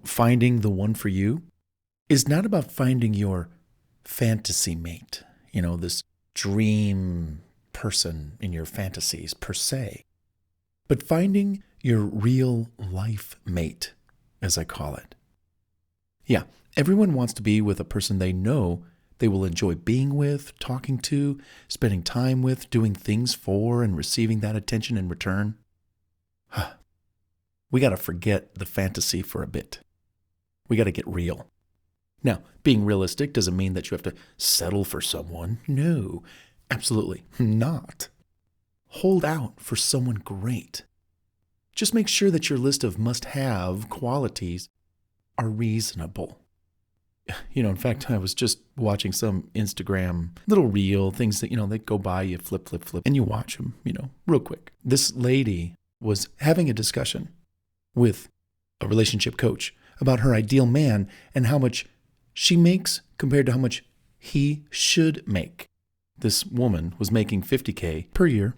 Finding the one for you is not about finding your fantasy mate, this dream person in your fantasies per se, but finding your real life mate, as I call it. Yeah, everyone wants to be with a person they know they will enjoy being with, talking to, spending time with, doing things for, and receiving that attention in return. We got to forget the fantasy for a bit. We got to get real. Now, being realistic doesn't mean that you have to settle for someone. No, absolutely not. Hold out for someone great. Just make sure that your list of must-have qualities are reasonable. In fact, I was just watching some Instagram little reel, things that, they go by, you flip, and you watch them, real quick. This lady was having a discussion with a relationship coach about her ideal man and how much she makes compared to how much he should make. This woman was making $50K per year,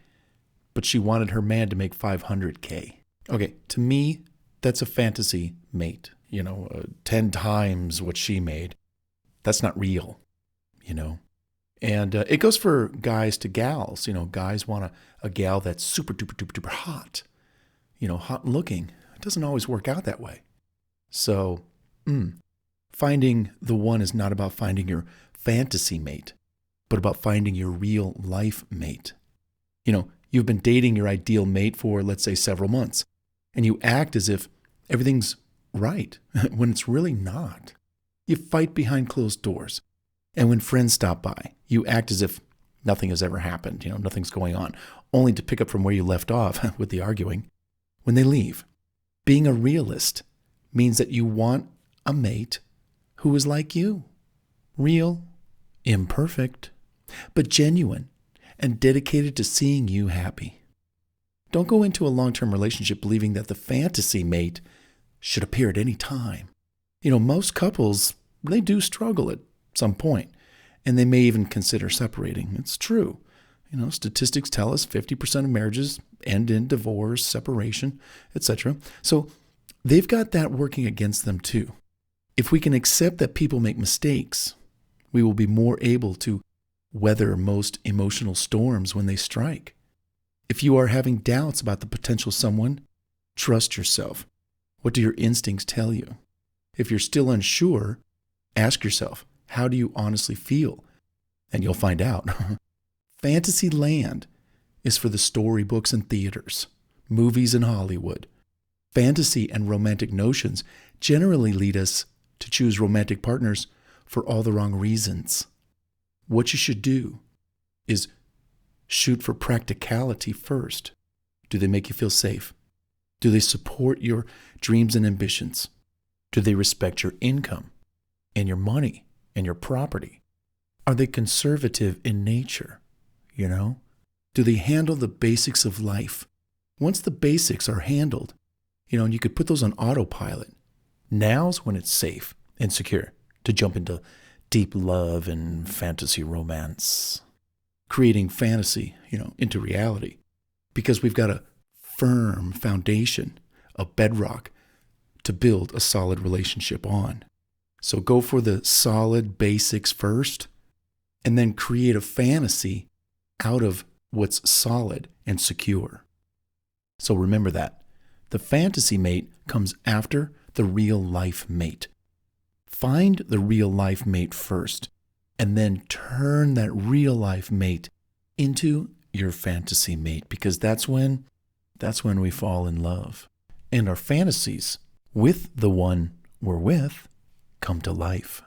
but she wanted her man to make $500K. Okay, to me, that's a fantasy mate. 10 times what she made. That's not real, And it goes for guys to gals. Guys want a gal that's super duper duper duper hot, hot looking. It doesn't always work out that way. So, finding the one is not about finding your fantasy mate, but about finding your real life mate. You've been dating your ideal mate for, let's say, several months, and you act as if everything's right when it's really not. You fight behind closed doors. And when friends stop by, you act as if nothing has ever happened, nothing's going on, only to pick up from where you left off with the arguing when they leave. Being a realist means that you want a mate who is like you. Real, imperfect, but genuine and dedicated to seeing you happy. Don't go into a long-term relationship believing that the fantasy mate should appear at any time. Most couples, they do struggle at some point, and they may even consider separating. It's true. Statistics tell us 50% of marriages end in divorce, separation, etc. So they've got that working against them too. If we can accept that people make mistakes, we will be more able to weather most emotional storms when they strike. If you are having doubts about the potential someone, trust yourself. What do your instincts tell you? If you're still unsure, ask yourself, how do you honestly feel? And you'll find out. Fantasy land is for the storybooks and theaters, movies and Hollywood. Fantasy and romantic notions generally lead us to choose romantic partners for all the wrong reasons. What you should do is shoot for practicality first. Do they make you feel safe? Do they support your dreams and ambitions? Do they respect your income and your money and your property? Are they conservative in nature? Do they handle the basics of life? Once the basics are handled, and you could put those on autopilot, now's when it's safe and secure to jump into deep love and fantasy romance, creating fantasy, into reality, because we've got a firm foundation, a bedrock to build a solid relationship on. So go for the solid basics first, and then create a fantasy out of what's solid and secure. So remember that. The fantasy mate comes after the real life mate. Find the real life mate first, and then turn that real life mate into your fantasy mate, because that's when we fall in love. And our fantasies with the one we're with come to life.